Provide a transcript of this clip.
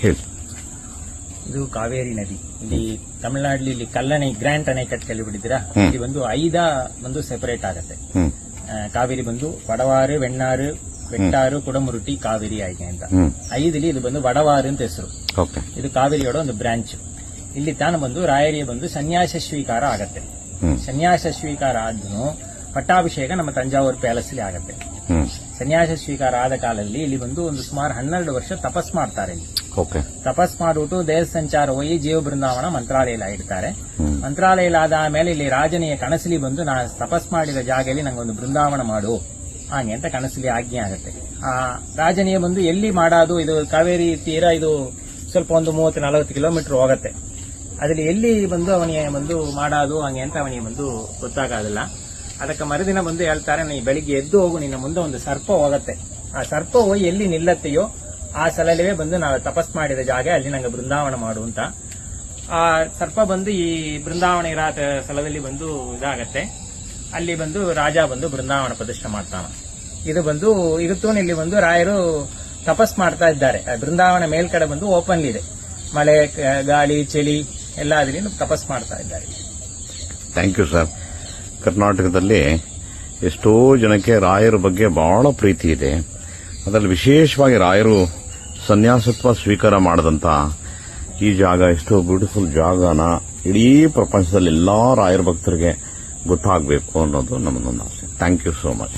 ಹೇಳಿ. ಇದು ಕಾವೇರಿ ನದಿ. ಇಲ್ಲಿ ತಮಿಳುನಾಡಲ್ಲಿ ಇಲ್ಲಿ ಕಲ್ಲಣೆ ಗ್ರ್ಯಾಂಡ್ ಅಣೆಕಟ್ಟು ಕೇಳಿಬಿಟ್ಟಿದ್ದೀರಾ? ಇಲ್ಲಿ ಒಂದು ಸೆಪರೇಟ್ ಆಗುತ್ತೆ. ಕಾವೇರಿ ಬಂದು ವಡವಾರು, ವೆಣ್ಣಾರು, ವೆಟ್ಟಾರು, ಕುಡಮುರುಟಿ, ಕಾವೇರಿ ಆಯ್ಕೆ ಅಂತ 5 ಇದು ಬಂದು ವಡವಾರು ಅಂತ ಹೆಸರು. ಇದು ಕಾವೇರಿಯೋட ಒಂದು ಬ್ರಾಂಚ್. ಇಲ್ಲಿ ತಾನು ಬಂದು ರಾಯರಿಯ ಬಂದು ಸನ್ಯಾಸ ಸ್ವೀಕಾರ ಆಗತ್ತೆ. ಸನ್ಯಾಸ ಸ್ವೀಕಾರ ಆದ್ರೂ ಪಟ್ಟಾಭಿಷೇಕ ನಮ್ಮ ತಂಜಾವೂರು ಪ್ಯಾಲೇಸ್ ಅಲ್ಲಿ ಆಗತ್ತೆ. ಸನ್ಯಾಸ ಸ್ವೀಕಾರ ಆದ ಕಾಲದಲ್ಲಿ ಇಲ್ಲಿ ಬಂದು ಒಂದು ಸುಮಾರು 12 ವರ್ಷ ತಪಸ್ ಮಾಡ್ತಾರೆ. ಇಲ್ಲಿ ತಪಸ್ ಮಾಡಿಬಿಟ್ಟು ದೇಶ ಸಂಚಾರ ಹೋಗಿ ಜೀವ ಬೃಂದಾವನ ಮಂತ್ರಾಲಯ ಇಡ್ತಾರೆ. ಮಂತ್ರಾಲಯ ಆದ ಮೇಲೆ ಇಲ್ಲಿ ರಾಜನಿಯ ಕನಸಲಿ ಬಂದು ನಾ ತಪಸ್ ಮಾಡಿದ ಜಾಗದಲ್ಲಿ ನಂಗೊಂದು ಬೃಂದಾವನ ಮಾಡು ಹಾಗೆ ಅಂತ ಕನಸಲಿ ಆಜ್ಞೆ ಆಗುತ್ತೆ. ಆ ರಾಜನಿಯ ಬಂದು ಎಲ್ಲಿ ಮಾಡೋದು, ಇದು ಕಾವೇರಿ ತೀರ, ಇದು ಸ್ವಲ್ಪ ಒಂದು 30-40 ಕಿಲೋಮೀಟರ್ ಹೋಗತ್ತೆ. ಅದ್ರಲ್ಲಿ ಎಲ್ಲಿ ಬಂದು ಅವನಿಗೆ ಬಂದು ಮಾಡೋದು ಹಂಗೆ ಅಂತ ಅವನಿಗೆ ಬಂದು ಗೊತ್ತಾಗೋದಿಲ್ಲ. ಅದಕ್ಕೆ ಮರುದಿನ ಬಂದು ಹೇಳ್ತಾರೆ, ನೀ ಬೆಳಿಗ್ಗೆ ಎದ್ದು ಹೋಗು, ನಿನ್ನ ಮುಂದೆ ಒಂದು ಸರ್ಪ ಹೋಗತ್ತೆ. ಆ ಸರ್ಪ ಹೋಗಿ ಎಲ್ಲಿ ನಿಲ್ಲತ್ತೆಯೋ ಆ ಸ್ಥಳವೇ ಬಂದು ನಾವು ತಪಸ್ ಮಾಡಿದ ಜಾಗ, ಅಲ್ಲಿ ನಂಗೆ ಬೃಂದಾವನ ಮಾಡು ಅಂತ. ಆ ಸರ್ಪ ಬಂದು ಈ ಬೃಂದಾವನ ಇರೋ ಸ್ಥಳದಲ್ಲಿ ಬಂದು ಇದಾಗತ್ತೆ. ಅಲ್ಲಿ ಬಂದು ರಾಜ ಬಂದು ಬೃಂದಾವನ ಪ್ರತಿಷ್ಠೆ ಮಾಡ್ತಾನ. ಇದು ಬಂದು ಇಲ್ಲಿ ಬಂದು ರಾಯರು ತಪಸ್ ಮಾಡ್ತಾ ಇದ್ದಾರೆ. ಬೃಂದಾವನ ಮೇಲ್ಕಡೆ ಬಂದು ಓಪನ್ ಇದೆ, ಮಳೆ ಗಾಳಿ ಚಳಿ ಎಲ್ಲ ಅದರಿಂದ ತಪಸ್ ಮಾಡ್ತಾ ಇದ್ದಾರೆ. Thank you sir. ಕರ್ನಾಟಕದಲ್ಲಿ ಎಷ್ಟೋ ಜನಕ್ಕೆ ರಾಯರ ಬಗ್ಗೆ ಬಹಳ ಪ್ರೀತಿ ಇದೆ. ಅದರಲ್ಲಿ ವಿಶೇಷವಾಗಿ ರಾಯರು ಸನ್ಯಾಸತ್ವ ಸ್ವೀಕಾರ ಮಾಡದಂತ ಈ ಜಾಗ, ಎಷ್ಟೋ ಬ್ಯೂಟಿಫುಲ್ ಜಾಗನ ಇಡೀ ಪ್ರಪಂಚದಲ್ಲಿ ಎಲ್ಲಾ ರಾಯರ ಭಕ್ತರಿಗೆ ಗೊತ್ತಾಗಬೇಕು ಅನ್ನೋದು ನಮ್ಮದೊಂದು ಆಸೆ. Thank you so much.